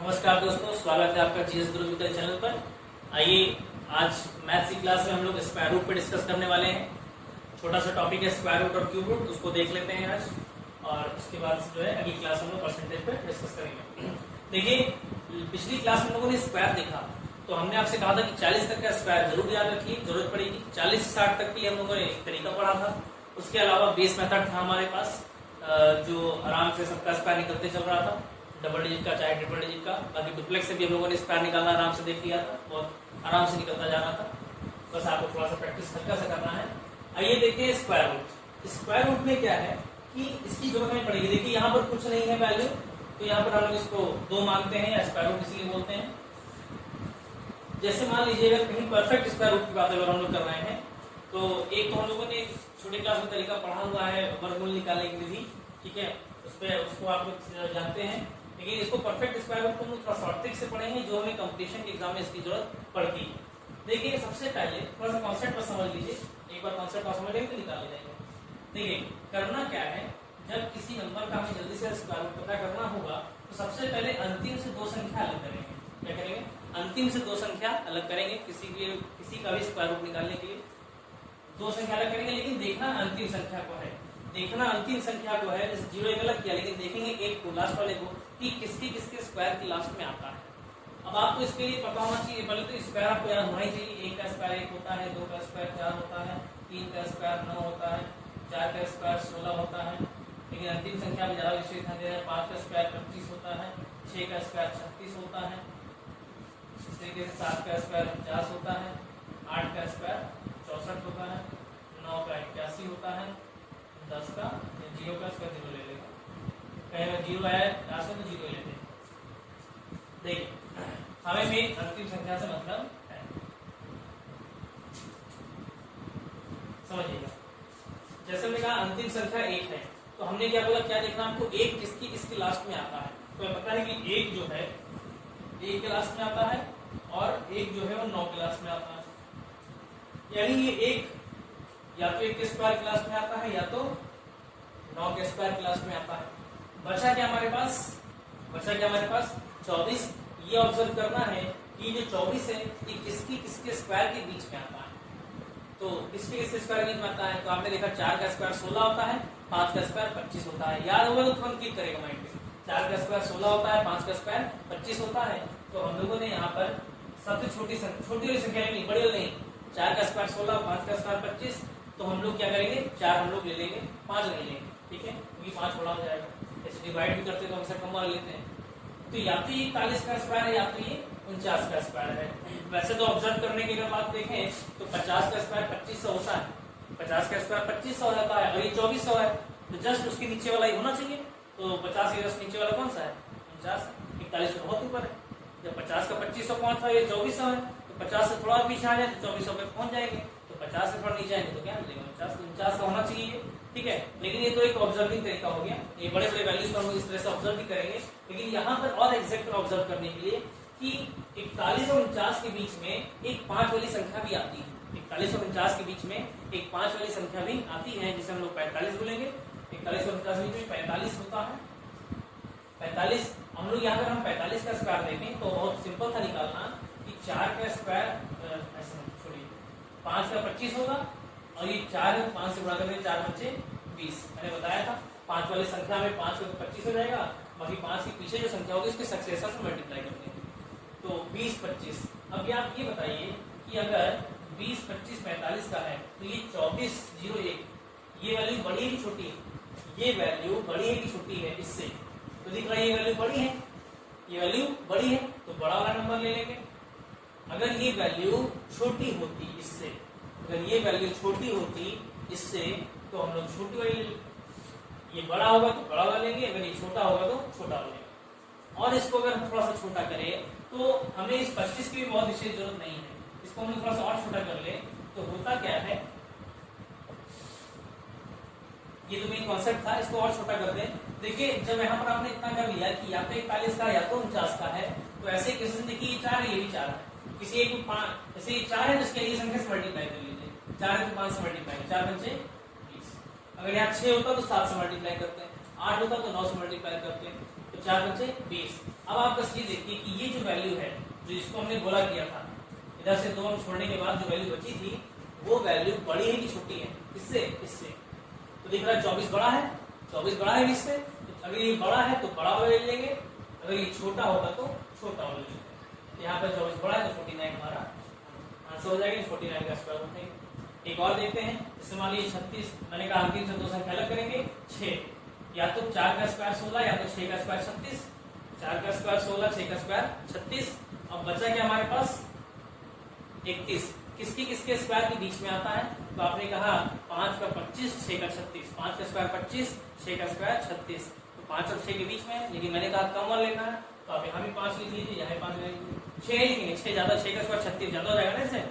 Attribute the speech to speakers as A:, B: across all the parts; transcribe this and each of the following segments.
A: नमस्कार दोस्तों, स्वागत है आपका जीएस गुरु मित्र चैनल पर। आइए आज मैथ्स की क्लास में हम लोग स्क्वायर रूट पे डिस्कस करने वाले हैं। छोटा सा टॉपिक है स्क्वायर रूट और क्यूब रूट, उसको देख लेते हैं आज, और उसके बाद जो है अगली क्लास हम लोग परसेंटेज पे डिस्कस करेंगे। देखिए, पिछली क्लास में हम लोगों ने स्क्वायर देखा तो हमने आपसे कहा था कि 40 तक का स्क्वायर जरूर याद रखिए, जरूरत पड़ेगी। 40 से 60 तक की हम लोगों ने एक तरीका पढ़ा था। उसके अलावा बेस मेथड था हमारे पास, जो आराम से सबका स्क्वायर निकलते चल रहा था, डबल डिजिट का चाहे ट्रिपल डिजिट का। बाकी डुप्लेक्स से भी हम लोगों ने स्क्वायर निकालना आराम से देख लिया था, बहुत आराम से निकलता जा रहा था। बस आपको थोड़ा सा प्रैक्टिस हल्का सा करना है। आइए देखते हैं स्क्वायर रूट। स्क्वायर रूट में क्या है कि इसकी जरूरत नहीं पड़ेगी। देखिए यहाँ पर कुछ नहीं है वैल्यू, तो यहाँ पर हम लोग इसको 2 मानते हैं या स्क्वायर रूट इसलिए बोलते हैं। जैसे मान लीजिए अगर कहीं परफेक्ट स्क्वायर रूट की बात अगर हम लोग कर रहे हैं तो एक तो हम लोगों ने छोटे क्लास में तरीका पढ़ा हुआ है वर्गमूल निकालने की विधि, ठीक है, उसको आप लोग जानते हैं। लेकिन इसको परफेक्ट स्क्वायर रूट को हम थोड़ा शॉर्ट ट्रिक से पढ़ेंगे, जो हमें कंपटीशन के एग्जाम में इसकी जरूरत पड़ती है। देखिए सबसे पहले थोड़ा सा कॉन्सेप्ट पर समझ लीजिए, एक बार कॉन्सेप्ट पर समझ लेंगे तो निकाल जाएगा। देखिए करना क्या है, जब किसी नंबर का हमें जल्दी से स्क्वायर रूट पता करना होगा तो सबसे पहले अंतिम से 2 संख्या अलग करेंगे। क्या करेंगे? अंतिम से 2 संख्या अलग करेंगे। किसी का भी स्क्वायर रूट निकालने के लिए 2 संख्या अलग करेंगे, लेकिन देखना अंतिम संख्या को है। देखना अंतिम संख्या को है, जैसे 0 एक अलग किया, लेकिन देखेंगे एक को, लास्ट वाले को, कि किसके स्क्वायर के लास्ट में आता है। अब आपको इसके लिए पता होना चाहिए, पहले तो स्क्वायर आपको याद होना ही चाहिए। 1 का स्क्वायर 1 होता है, 2 का स्क्वायर 4 होता है, 3 का स्क्वायर 9 होता है, 4 का स्क्वायर 16 होता है। लेकिन अंतिम संख्या में ज्यादा विषय ध्यान दे रहे हैं। 5 का स्क्वायर 25 होता है, 6 का स्क्वायर 36 होता है, इस तरीके से 7 का स्क्वायर 50 होता है, 8 का स्क्वायर 64 होता है, 9 का 81 होता है, 10 का 0 का स्क्वायर 0 ले लेगा। कहीं 0 आया लास्ट में तो 0 ही लेते हैं। देखिए हमें भी अंतिम संख्या से मतलब है, समझिएगा। जैसे हमने कहा अंतिम संख्या 1 है, तो हमने क्या बोला, क्या देखना हमको, 1 किसकी लास्ट में आता है। तो पता है कि 1 जो है 1 के लास्ट में आता है और 1 जो है वो 9 के लास्ट में आता है। यानी ये 1 या तो 1 के स्क्वायर के लास्ट में आता है या तो 9 के स्क्वायर के लास्ट में आता है। बचा क्या हमारे पास? 24। ये ऑब्जर्व करना है कि जो 24 है ये किसके स्क्वायर के बीच में आता है। तो किसके स्क्वायर के बीच में आता है? तो आपने देखा 4 का स्क्वायर 16 होता है, 5 का स्क्वायर 25 होता है। याद होगा तो तुरंत क्लिक करेगा माइंड में। 4 का स्क्वायर 16 होता है, 5 का स्क्वायर 25 होता है। तो हम लोगों ने यहाँ पर सबसे छोटी वाली संख्या नहीं, बड़ी वाली नहीं, 4 का स्क्वायर 16, 5 का स्क्वायर 25। तो हम लोग क्या करेंगे, 4 हम लोग ले लेंगे, 5 नहीं लेंगे, ठीक है, क्योंकि 5 बड़ा हो जाएगा। ऐसे डिवाइड भी करते तो हमेशा कम वाला लेते हैं। तो या तो ये 41 का स्क्वायर है या तो ये 49 का स्क्वायर है। वैसे तो ऑब्जर्व करने की अगर बात देखें तो 50 का स्क्वायर 2500 होता है, 50 का स्क्वायर 2500 हो जाता है, और ये 2400 है, तो जस्ट उसके नीचे वाला ही होना चाहिए। तो 50 के जस्ट नीचे वाला कौन सा है? 49। 41 तो बहुत ऊपर है। जब 50 का 2500 पहुंच रहा है, ये 2400 है, तो 50 से थोड़ा पीछे आ जाए तो 2400 पे पहुंच जाएंगे। तो 50 से थोड़ा नीचे आएंगे तो क्या मिलेगा? 49 का होना चाहिए, ठीक है। लेकिन ये तो एक ऑब्जर्विंग तरीका हो गया, ये बड़े बड़े वैल्यूज को हम इस तरह से ऑब्जर्व भी करेंगे। लेकिन यहाँ पर और एग्जैक्ट ऑब्जर्व करने के लिए कि 41 और 49 के बीच में एक 5 वाली संख्या भी आती है। 41 और 49 के बीच में एक 5 वाली संख्या भी आती है, जिसे हम लोग 45 बोलेंगे। 41 और 49 के बीच में 45 होता है। 45 हम लोग यहाँ पर हम 45 का स्क्वायर देखें तो बहुत सिंपल था निकालना कि 4 का स्क्वायर छोड़िए 5 का 25 होगा, और ये 4 है, 5 से गुणा करके 4 बच्चे 20। मैंने बताया था 5 वाली संख्या में 5 का 25 हो जाएगा, बाकी 5 के पीछे जो संख्या होगी उसके सक्सेसर से मल्टीप्लाई करते हैं, तो 20 25। अब आप ये बताइए कि अगर 20 25 45 का है तो ये 24 01, ये वैल्यू बड़ी है कि छोटी है? ये वैल्यू बड़ी है कि छोटी है इससे? तो दिख रहा है ये वैल्यू बड़ी है, ये वैल्यू बड़ी है, तो बड़ा वाला नंबर ले लेंगे। अगर ये वैल्यू छोटी होती इससे, अगर ये वैल्यू छोटी होती इससे, तो हम लोग छोटी वाली ले लेंगे। ये बड़ा होगा तो बड़ा वाला लेंगे, अगर ये छोटा होगा तो छोटा वाला लेंगे। और इसको अगर हम थोड़ा सा छोटा करें तो हमें इस 25 की भी बहुत विशेष जरूरत नहीं है। इसको हम थोड़ा सा और छोटा कर ले तो होता क्या है, ये तो मेन कॉन्सेप्ट था, इसको और छोटा कर दें। देखिए जब यहाँ पर आपने इतना कर लिया कि या तो 41 का या तो 49 का है, तो ऐसे केसेस देखिए ये 4 है, ये भी 4 है, किसी एक को 5, जैसे ये 4 है तो इसके लिए संख्या से मल्टीप्लाई कर लीजिए। 4 है तो 5 से मल्टीप्लाई, 4 बचे 20। अगर यहाँ 6 होता तो 7 से मल्टीप्लाई करते हैं, 8 होता तो 9 से मल्टीप्लाई करते हैं। तो तो 4 बचे 20। अब आप बस ये देखिए कि ये जो वैल्यू है जो इसको हमने गोला किया था, इधर से 2 अंक छोड़ने के बाद जो वैल्यू बची थी वो वैल्यू बड़ी है कि छोटी है? इससे इससे तो दिख रहा है 24 बड़ा है, 24 बड़ा है 20 से। तो अगर ये बड़ा है तो बड़ा वाला ले लेंगे, अगर ये छोटा होगा तो छोटा वाला ले लेंगे। तो यहाँ पर 24 बड़ा है तो 49 हमारा आंसर हो जाएगा। 49 का स्क्वायर रूट है। एक और देखते हैं, जैसे मान लीजिए 36, मैंने कहा अंतिम से 2 संख्या अलग करेंगे 6, या तो 4 का स्क्वायर 16 या तो 6 का स्क्वायर 36। 4 का स्क्वायर 16, 6 का स्क्वायर 36। अब बचा क्या हमारे पास 31। किसकी किसके स्क्वायर के बीच में आता है? तो आपने कहा 5 का 25, 6 का 36। 5 का स्क्वायर 25, 6 का स्क्वायर 36। तो 5 और 6 के बीच में है, लेकिन मैंने कहा कम वाला लेना है, तो आप यहाँ भी 5 लिख लीजिए, यहाँ 5 लिख लीजिए। 6 लिखेंगे, 6 ज्यादा, 6 का स्क्वायर 36 ज्यादा हो जाएगा ना इससे।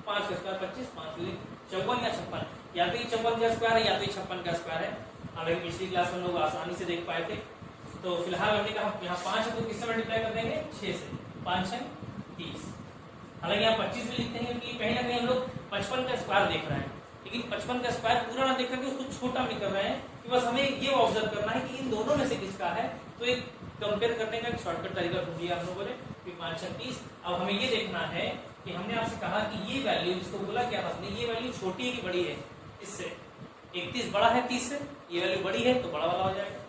A: 5 का स्क्वायर 25, 5 लिख 54 या 56, या तो 54 का स्क्वायर है या तो 56 का स्क्वायर है। हालांकि पिछली क्लास में लोग आसानी से देख पाए थे। तो फिलहाल हमने कहा यहाँ 5 है तो किससे मल्टीप्लाई कर देंगे? 6 से। 5 है 30। हालांकि यहाँ 25 भी लिखते हैं क्योंकि कहीं ना कहीं हम लोग 55 का स्क्वायर देख रहे हैं, लेकिन 55 का स्क्वायर पूरा ना देख करके उसको छोटा भी कर रहे हैं कि बस हमें ये ऑब्जर्व करना है कि इन दोनों में से किसका है। तो एक कंपेयर करने का एक शॉर्टकट तरीका ढूंढ लिया हम लोगों ने कि 5 है 30। अब हमें ये देखना है कि हमने आपसे कहा कि ये वैल्यू, जिसको बोला क्या था आपने, ये वैल्यू छोटी है कि बड़ी है? इससे 31 बड़ा है 30 से, ये वैल्यू बड़ी है तो बड़ा वाला हो जाएगा।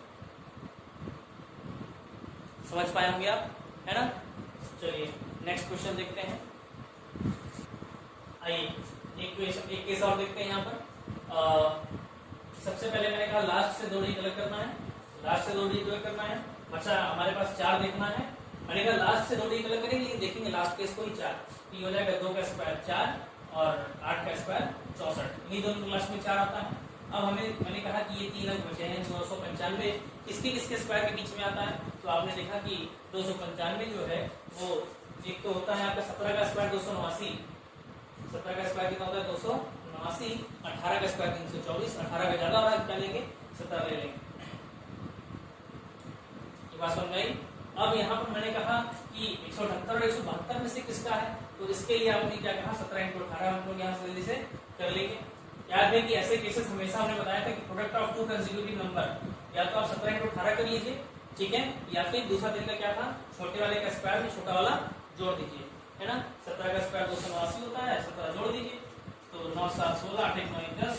A: समझ पाए होंगे आप, है ना? चलिए नेक्स्ट क्वेश्चन देखते हैं। आइए एक केस और देखते हैं यहाँ पर। सबसे पहले मैंने कहा लास्ट से 2 डिजिट अलग करना है, लास्ट से 2 डिजिट अलग करना है। अच्छा हमारे पास 4 देखना है, मैंने कहा लास्ट से 2 डिजिट अलग करेंगे, लेकिन देखेंगे लास्ट केस को ही 4, ये हो जाएगा 2 का स्क्वायर 4 और 8 का स्क्वायर 64, इन्हीं दोनों लास्ट में 4 आता है। अब मैंने कहा कि ये 3 अंक बचे हैं 295, किसके किसके स्क्वायर के बीच में आता है? तो आपने देखा कि 295 जो है वो एक तो होता है आपका 17 का स्क्वायर 289, 17 का स्क्वायर कितना होता है 289, 18 का स्क्वायर 324, 18 का ज्यादा हो रहा है क्या लेंगे? 17 ले लेंगे। ये बात समझ आई? अब यहाँ पर मैंने कहा कि 178 और 172 में से किसका है? तो इसके लिए आपने क्या कहा 17 × 18 हम लोग यहाँ से जल्दी से कर लेंगे। याद है कि ऐसे केसेस हमेशा हमने बताया था कि प्रोडक्ट ऑफ 2 कंसेक्यूटिव नंबर, या तो आप 17 × 18 कर लीजिए, ठीक है, या फिर दूसरा तरीका क्या था, छोटे वाले का स्क्वायर में छोटा वाला जोड़ दीजिए, है ना? 17 का स्क्वायर 289 होता है, 17 जोड़ दीजिए तो 9 7 16, 8 1 9 10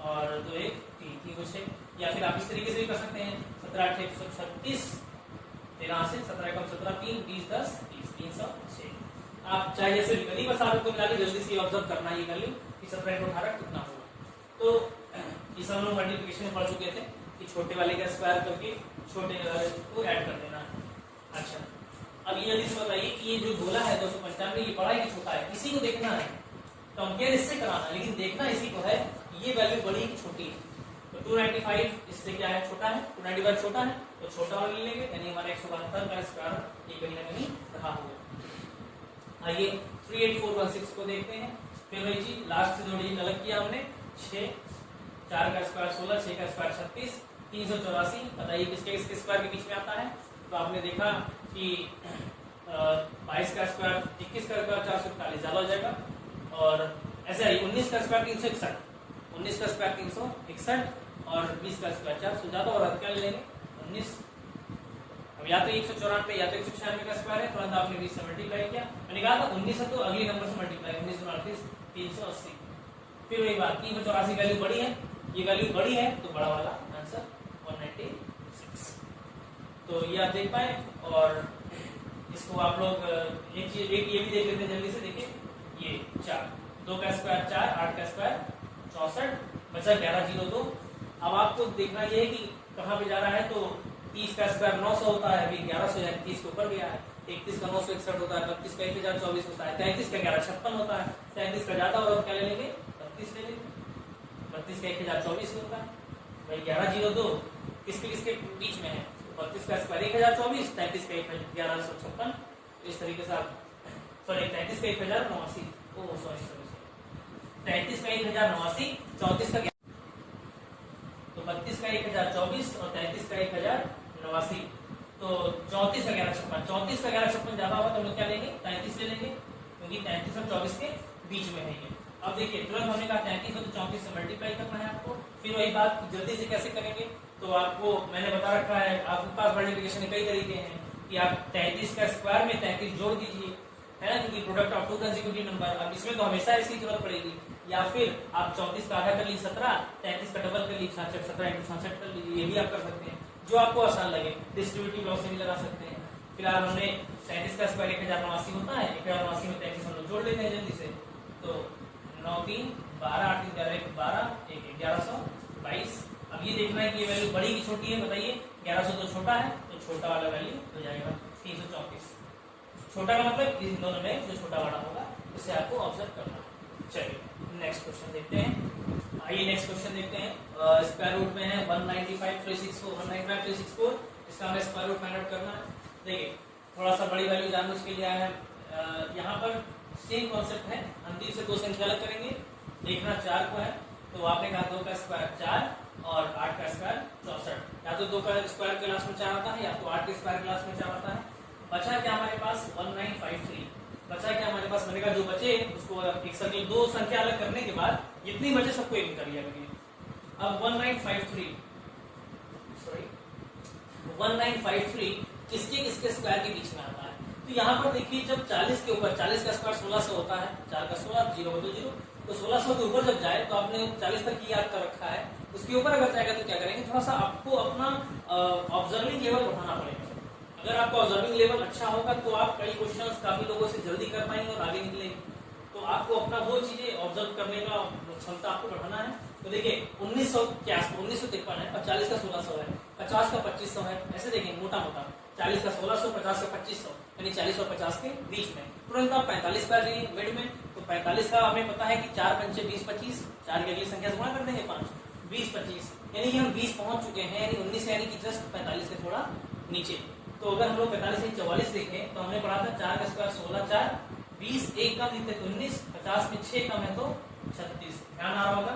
A: और 2 1 3 कुछ है। या फिर आप इस तरीके से भी कर सकते हैं 17 8 136, 13 से 17 कम 17 3 20 10 30 306। आप चाहे जैसे भी करिए, बस आपको मिला के जल्दी से ऑब्जर्व करना है ये वैल्यू कि 17 × 18 कितना होगा। तो इस हम लोग मल्टीप्लिकेशन में पढ़ चुके थे कि छोटे वाले का स्क्वायर करके छोटे वाले को ऐड कर देना है। अच्छा अब ये जल्दी से बताइए कि ये जो गोला है 295 ये बड़ा है कि छोटा है? इसी को देखना है, कंपेयर इससे कराना है, लेकिन देखना इसी को है ये वैल्यू बड़ी है कि छोटी है। तो 295 इससे क्या है? छोटा है। 295 छोटा है तो छोटा वाला ले लेंगे, यानी हमारा 172 का स्क्वायर ये कहीं ना कहीं रहा होगा। आइए 38416 को देखते हैं। फिर वही चीज लास्ट से 2 डिजिट अलग किया हमने, 6, 4 का स्क्वायर 16, 6 का स्क्वायर 36, 384। बताइए किसके किसके स्क्वायर के बीच में आता है? तो आपने देखा कि 22 का स्क्वायर 21 का स्क्वायर 441 ज्यादा हो जाएगा, और ऐसे ही 19 का स्क्वायर 361, 19 का स्क्वायर 361 और 20 का स्क्वायर 400 ज्यादा हो रहा है, क्या ले लेंगे 19। अब या तो 194 या तो 196 का स्क्वायर है, तुरंत आपने 20 से मल्टीप्लाई किया, मैंने कहा था 19 है तो अगले नंबर से मल्टीप्लाई, 19 29 380। फिर वही बात 384 वैल्यू बड़ी है, ये वैल्यू बड़ी है तो बड़ा वाला आंसर 196। तो ये आप देख पाए, और इसको आप लोग एक चीज ये भी देख लेते हैं जल्दी से। देखिए ये 4, 2 का स्क्वायर 4, 8 का स्क्वायर 64, बचा 1102। अब आपको देखना ये है कि कहाँ पे जा रहा है। तो 30 का स्क्वायर 900 होता है, अभी 1100 यानी 30 के ऊपर गया है। 31 का 961 होता है, 32 का 1024 होता है, 33 का 1156 होता है, 33 का ज्यादा और क्या ले लेंगे 32 ले लेंगे, 32 का 1024 होता है। भाई 1102 किसके किसके बीच में है? 32 का स्क्वायर 1024, 33 का 1156। इस तरीके से आप सॉरी 33 का 1089, ओ सॉरी 33 का 1089, 34 का तो 32 का 1024 और 33 का 1089, तो 34 का 1156, 34 का 1156 ज्यादा होगा तो हम लोग क्या लेंगे 33 ले लेंगे, क्योंकि 33 और 24 के बीच में है ये। अब देखिए तुरंत हमने कहा 33 और 34 से मल्टीप्लाई करना है आपको। फिर वही बात जल्दी से कैसे करेंगे, तो आपको मैंने बता रखा है, आपके पास मल्टीप्लिकेशन के कई तरीके हैं कि आप 33 का स्क्वायर में 33 जोड़ दीजिए, है ना, क्योंकि product of to consecutive number. अब इसमें तो हमेशा ऐसी जरूरत पड़ेगी। या फिर आप 34 का आधा कर लीजिए 17, 33 का डबल कर लीजिए 66, 17 × 66 कर लीजिए, ये भी आप कर सकते हैं, जो आपको आसान लगे। डिस्ट्रीब्यूटिव लॉ से भी लगा सकते हैं। फिलहाल हमने 33 का स्क्वायर 1089 होता है, 1089 में 33 हम लोग जोड़ लेते हैं जल्दी से। तो 9 3 12 8 3 11 12 1 1122। अब ये देखना है कि ये वैल्यू बड़ी की छोटी है, बताइए। 1100 तो छोटा है, तो छोटा वाला वैल्यू हो जाएगा 334। छोटा का मतलब इन दोनों में जो छोटा बड़ा होगा उसे आपको ऑब्जर्व करना है। चलिए नेक्स्ट क्वेश्चन देखते हैं। आइए नेक्स्ट क्वेश्चन देखते हैं। स्क्वायर रूट में है 195,364 195,364। इसका हमें स्क्वायर रूट फाइंड आउट करना है। देखिए थोड़ा सा बड़ी वैल्यू जानबूझ के लिए आया है। यहाँ पर सेम कॉन्सेप्ट है, अंतिम से दो संख्या अलग करेंगे। देखना 4 को है, तो आपने कहा 2 का स्क्वायर 4 और 8 का स्क्वायर 64। या तो 2 का स्क्वायर क्लास में 4 आता है, या तो 8 के स्क्वायर क्लास में 4 आता है। बचा क्या हमारे पास 1953। बचा क्या हमारे पास, मैंने कहा जो बचे उसको एक सर्किल, दो संख्या अलग करने के बाद जितनी बचे सबको एक कर लिया करिए। अब 1953 किसके किसके स्क्वायर के बीच में आता है। तो यहाँ पर देखिए जब 40 के ऊपर, 40 का स्क्वायर 1600 होता है, 4 का 16, 0 का 0, तो 1600 के ऊपर जब जाए तो आपने 40 तक की याद कर रखा है, उसके ऊपर अगर जाएगा तो क्या करेंगे, थोड़ा सा आपको अपना ऑब्जर्विंग लेवल बढ़ाना पड़ेगा। अगर आपका ऑब्जर्विंग लेवल अच्छा होगा तो आप कई क्वेश्चंस काफी लोगों से जल्दी कर पाएंगे और आगे निकलेंगे। तो आपको अपना वो चीजें ऑब्जर्व करने का क्षमता आपको बढ़ाना है। तो देखिए 1900 के आसपास 1953 है, 40 का 1600 है, 50 का 2500 है, ऐसे देखिए मोटा मोटा 40 का 1600, 50 का 2500, यानी 40 और 50 के बीच में। तुरंत आप 45 पर जाइए मिड में। तो 45 का हमें पता है कि 4 पंचे 20 25, 4 की अगली संख्या से गुणा कर देंगे 5 20 25, यानी कि हम 20 पहुंच चुके हैं, यानी 19 यानी कि जस्ट 45 से थोड़ा नीचे। तो अगर हम लोग 45 से 44 देखें तो हमने पढ़ा था 4 का स्क्वायर 16, 4 20, 1 कम लिखते तो 19, 50 में 6 कम है तो 36। ध्यान आ रहा होगा,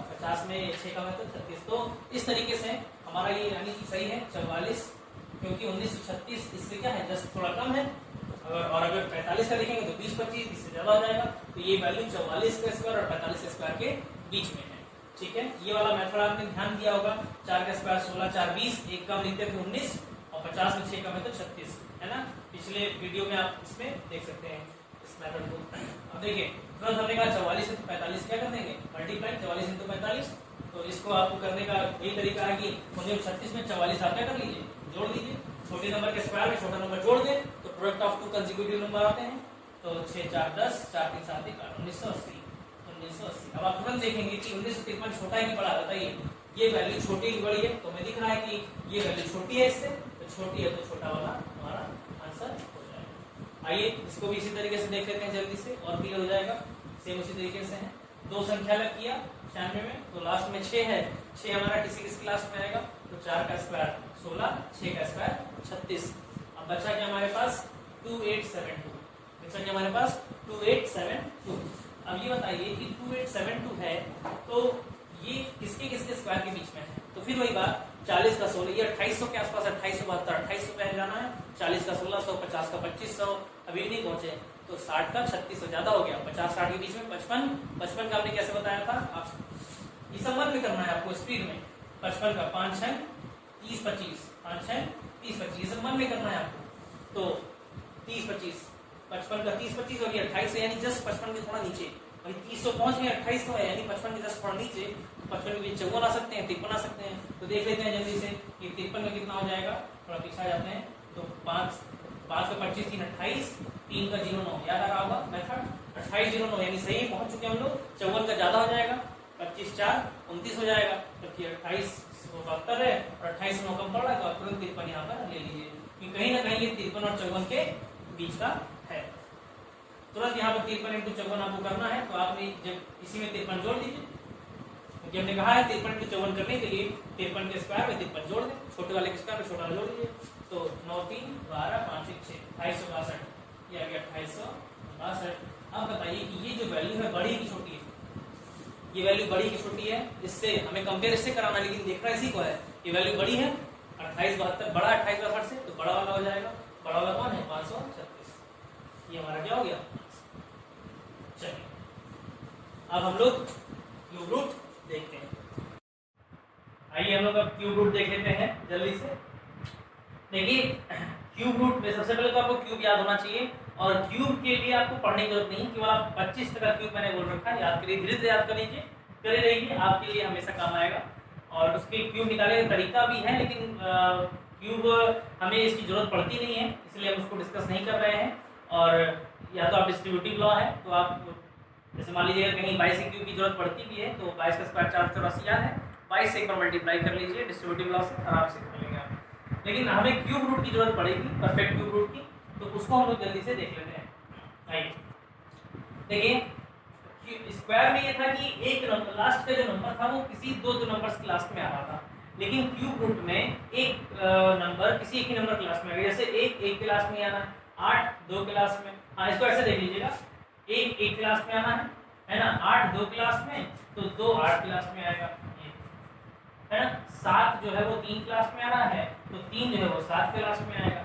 A: 50 में 6 कम है तो 36। तो इस तरीके से हमारा ये यानी कि सही है 44, क्योंकि 1936 इससे क्या है जस्ट थोड़ा कम है। और अगर 45 का देखेंगे तो 20 25 इससे ज्यादा हो जाएगा। तो ये वैल्यू 44 का स्क्वायर और 45 का स्क्वायर के बीच में है। ठीक है, ये वाला मेथड आपने ध्यान दिया होगा। 4 का स्क्वायर 16, 4 20, 1 कम लिखते थे 19, और 50 में 6 कम है तो 36, है ना। पिछले वीडियो में आप इसमें देख सकते हैं इस मेथड को। अब देखिए तुरंत हमने कहा 44 से 45 क्या कर देंगे, मल्टीप्लाई 44 × 45। तो इसको आपको करने का यही तरीका है कि 36 में 44 आप क्या कर लीजिए, जोड़ लीजिए। छोटे नंबर के स्क्वायर में छोटा नंबर जोड़ दें तो product of to consecutive number आते हैं। तो 6 4 10, 4 3 7 1 1980। अब आप तुरंत देखेंगे कि 1953 छोटा है कि बड़ा, बताइए। ये वैल्यू छोटी की बड़ी है, तो हमें दिख रहा है कि ये वैल्यू छोटी है इससे, तो छोटी है तो छोटा वाला हमारा आंसर हो जाएगा। आइए इसको भी इसी तरीके से देख लेते हैं जल्दी से, और क्लियर हो जाएगा। सेम उसी तरीके से है, दो संख्या अलग किया 96 में, तो लास्ट में 6 है। 6 हमारा किस क्लास में आएगा, तो 4 का स्क्वायर 16, 6 का स्क्वायर 36। अब बचा क्या हमारे पास 2872, बचा क्या हमारे पास 2872। अब ये बताइए कि 2872 है तो ये किसके किसके स्क्वायर के बीच में है। तो फिर वही बात 40 का 16, ये 2800 के आसपास 2872, 2800 पे जाना है। 40 का 1600, 50 का 2500, अभी नहीं पहुंचे। तो 60 का 3600 ज्यादा हो गया। 50 60 के बीच में 55 का आपने कैसे बताया था, आप ये संबंध में करना है आपको स्पीड में। 55 का 5 6 30 25, 5 6 30 25, ये संबंध में करना है आपको। तो 30 25, 55 का 30 25 और ये 28 यानी जस्ट 55 के थोड़ा नीचे। वही 300 पहुंच गए, 28 है यानी 55 के जस्ट थोड़ा नीचे। 55 के बीच 54 आ सकते हैं, 53 आ सकते हैं। तो देख लेते हैं जल्दी से कि 53 में कितना हो जाएगा। थोड़ा पीछे आ जाते हैं। तो 5 का 25 3 28, 3 का 0 9, याद आ रहा होगा मेथड। 28 0 9 यानी सही पहुंच चुके हम लोग। 54 का ज्यादा हो जाएगा, 25 4 29 हो जाएगा, जबकि 28 72 है और 28 9 कम पड़ रहा है। तो आप तुरंत 53 यहाँ पर ले लीजिए कि कहीं ना कहीं ये 53 और 54 के बीच का है। तुरंत यहाँ पर 53 × 54 आपको करना है। तो आपने जब इसी में 53 जोड़ दीजिए, क्योंकि हमने कहा है 53 × 54 करने के लिए 53 के स्क्वायर में 53 जोड़ दें, छोटे वाले के स्क्वायर में छोटा जोड़ दीजिए। तो 9 3 12 5 1 6 2862, ये आ गया 2862। अब बताइए कि ये जो वैल्यू है बड़ी की छोटी है, ये वैल्यू बड़ी की छोटी है, इससे हमें कंपेयर इससे कराना, लेकिन देखना इसी को है। ये वैल्यू बड़ी है 2872, बड़ा 2862 से, तो बड़ा वाला हो जाएगा। बड़ा वाला कौन है 536, ये हमारा क्या हो गया। चलिए अब हम लोग क्यूब रूट देखते हैं। आइए हम लोग क्यूब रूट में सबसे पहले तो आपको क्यूब याद होना चाहिए, और क्यूब के लिए आपको पढ़ने की जरूरत नहीं, केवल आप 25 का क्यूब मैंने बोल रखा है, याद करिए, धीरे धीरे याद कर लीजिए, करे रहिए, आपके लिए हमेशा काम आएगा। और उसके क्यूब निकालने का तरीका भी है, लेकिन क्यूब हमें इसकी जरूरत पड़ती नहीं है, इसलिए हम उसको डिस्कस नहीं कर रहे हैं। और या तो आप डिस्ट्रीब्यूटिव लॉ है, तो आप जैसे मान लीजिए कहीं 22 के क्यूब की जरूरत पड़ती भी है, तो 22 का स्क्वायर 484 याद है, 22 से एक बार मल्टीप्लाई कर लीजिए, डिस्ट्रीब्यूटिव लॉ से आराम से कर लेंगे आप। लेकिन हमें क्यूब रूट की जरूरत पड़ेगी, परफेक्ट क्यूब रूट की, तो उसको हम लोग जल्दी से देख लेते हैं। आइए देखिए, स्क्वायर में ये था कि एक नंबर लास्ट का जो नंबर था वो किसी दो नंबर्स की लास्ट में आ रहा था, लेकिन क्यूब रूट में एक नंबर किसी एक ही नंबर क्लास में आ गया, जैसे एक के लास्ट में आना है, 8 2 के लास्ट में। हाँ, इसको ऐसे देख लीजिएगा, एक क्लास में आना है ना, 8 2 क्लास में, तो 2 8 क्लास में आएगा, है ना। 7 जो है वो 3 क्लास में आना है, तो 3 जो है वो 7 क्लास में आएगा,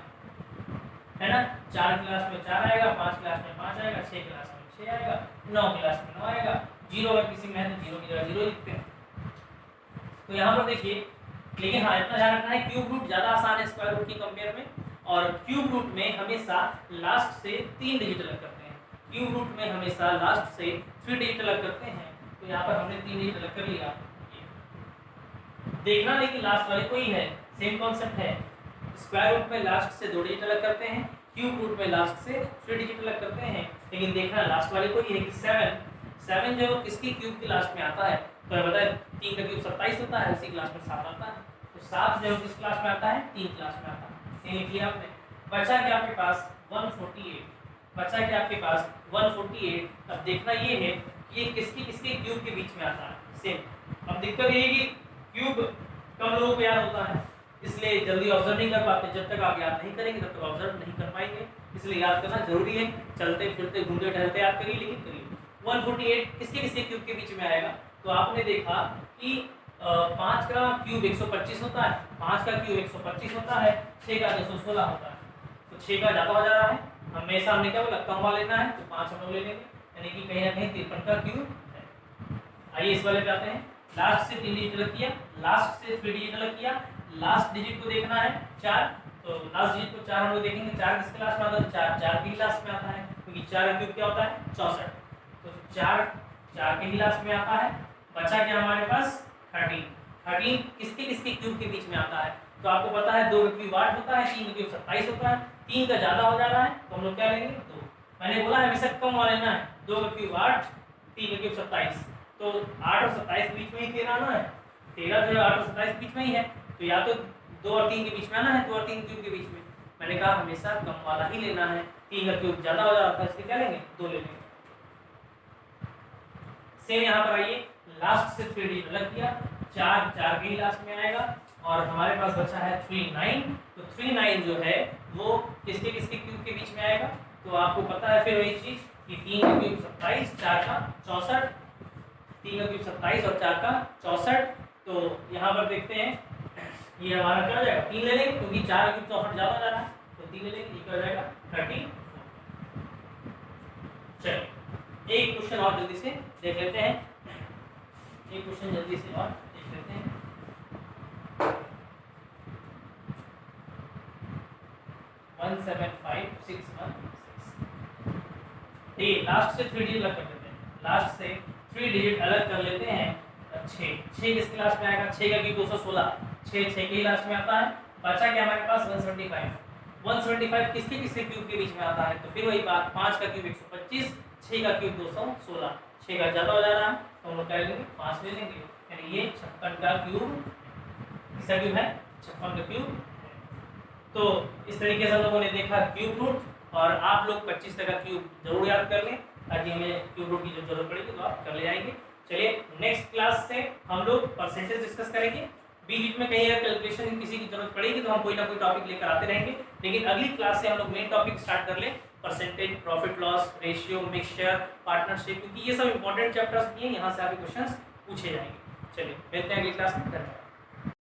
A: है ना। 4 क्लास में 4 आएगा, 5 क्लास में 5 आएगा, 6 क्लास में 6 आएगा, 9 क्लास में 9 आएगा। 0 अगर किसी में है तो 0 की जगह 0 लिखते हैं। तो यहाँ पर देखिए, लेकिन हाँ इतना ध्यान रखना है, क्यूब रूट ज़्यादा आसान है स्क्वायर रूट की कंपेयर में, और क्यूब रूट में हमेशा लास्ट से 3 डिजिट अलग करते हैं, क्यूब रूट में हमेशा लास्ट से 3 डिजिट अलग करते हैं। तो यहाँ पर हमने 3 डिजिट अलग कर लिया, देखना लेकिन लास्ट वाले को ही है, सेम कॉन्सेप्ट है। स्क्वायर रूट में लास्ट से 2 डिजिट अलग करते हैं, क्यूब रूट में लास्ट से 3 डिजिट अलग करते हैं, लेकिन देखना लास्ट वाले को ही है कि 7 जो किसकी क्यूब के लास्ट में आता है, तो ये बताए 3 का क्यूब 27 होता है, उसी क्लास में 7 आता है, तो 7 जो किस क्लास में आता है, 3 क्लास में आता है। ये लिख लिया आपने। बचा क्या आपके पास 148, बचा क्या आपके पास 148। अब देखना ये है कि ये किसकी किसके क्यूब के बीच में आता है, सेम। अब दिक्कत ये है कि क्यूब कम लोगों को याद होता है, इसलिए जल्दी ऑब्जर्व नहीं कर पाते, जब तक आप याद नहीं करेंगे तब तक ऑब्जर्व नहीं कर पाएंगे, इसलिए याद करना जरूरी है। चलते फिरते घूमते टहलते याद करिए, लेकिन करिए। 148 किसके किसके क्यूब के बीच में आएगा, तो आपने देखा कि 5 का क्यूब 125 होता है, 5 का क्यूब 125 होता है, 6 का 216 होता है, तो 6 का ज़्यादा हो जा रहा है, हमेशा हमने क्या बोला कम वाला लेना है, तो 5 हम लोग ले लेंगे, यानी कि कहीं ना कहीं 53 का क्यूब है। आइए इस वाले पे आते हैं। लास्ट से 3 डिजिट अलग किया, लास्ट से 3 डिजिट अलग किया, लास्ट डिजिट को देखना है 4, तो लास्ट डिजिट को 4 हम लोग देखेंगे, 4 किसके क्लास में आता है, 4 की क्लास में आता है, क्योंकि 4 का क्यूब क्या होता है 64, तो 4 के ही क्लास में आता है। बचा क्या हमारे पास 13 किसके किसके क्यूब के बीच में आता है, तो आपको पता है 2 का क्यूब 8 होता है, 3 का क्यूब 27 होता है, 3 का ज़्यादा हो जा रहा है तो हम लोग क्या लेंगे 2। मैंने बोला हमेशा कम वाला लेना है, 2 का क्यूब 8, 3 का क्यूब 27, तो 8 और 27 के बीच में ही 13 आना है, 13 जो है 8 और 27 के बीच में ही है, तो या तो 2 और 3 के बीच में आना है, 2 और 3 क्यूब के बीच में। मैंने कहा हमेशा कम वाला ही लेना है, 3 का क्यूब ज़्यादा हो जाता है, इसलिए क्या लेंगे 2 ले लेंगे। सेम यहाँ पर आइए, लास्ट से 3 डिजिट अलग किया, 4 के ही लास्ट में आएगा, और हमारे पास बचा है 39, तो 39 जो है वो किसके किसके क्यूब के बीच में आएगा, तो आपको पता है फिर वही चीज़ कि 3 का क्यूब 27, 4 का 64, 3 का क्यूब 27 और 4 का 64, तो यहाँ पर देखते हैं ये हमारा क्या हो जाएगा 3 ले लेंगे, क्योंकि 4 का क्यूब 64 ज़्यादा जा रहा है, तो 3 ले लेंगे, ये क्या हो जाएगा 34। चलिए एक क्वेश्चन और जल्दी से देख लेते हैं, एक क्वेश्चन जल्दी से और देख लेते हैं। लास्ट से 3 डिजिट अलग कर लेते हैं, लास्ट से 3 डिजिट अलग कर लेते हैं। 6 किस क्लास में आएगा, 6 का क्यूब 216, 6 के ही लास्ट में आता है। बचा क्या हमारे पास 175 किसके किसके क्यूब के बीच में आता है, तो फिर वही बात 5 का क्यूब 125, 6 का क्यूब 216, 6 का ज़्यादा हो जा रहा है तो हम लोग क्या लेंगे 5 ले लेंगे, यानी ये 56 का क्यूब किसका क्यूब है 56 का क्यूब। तो इस तरीके से हम लोगों ने देखा क्यूब रूट, और आप लोग 25 तक का क्यूब जरूर याद कर लें, ताकि हमें क्यूब रूट की जो जरूरत पड़ेगी तो आप कर ले जाएंगे। चलिए नेक्स्ट क्लास से हम लोग परसेंटेज डिस्कस करेंगे, बीच में कहीं अगर कैलकुलेशन किसी की जरूरत पड़ेगी तो हम कोई ना कोई टॉपिक लेकर आते रहेंगे, लेकिन अगली क्लास से हम लोग मेन टॉपिक स्टार्ट कर लें, percentage, profit loss ratio, mixture, partnership, क्योंकि ये सब इंपॉर्टेंट चैप्टर्स भी हैं, यहाँ से आपके क्वेश्चंस पूछे जाएंगे। चलिए मिलते हैं अगली क्लास में, धन्यवाद।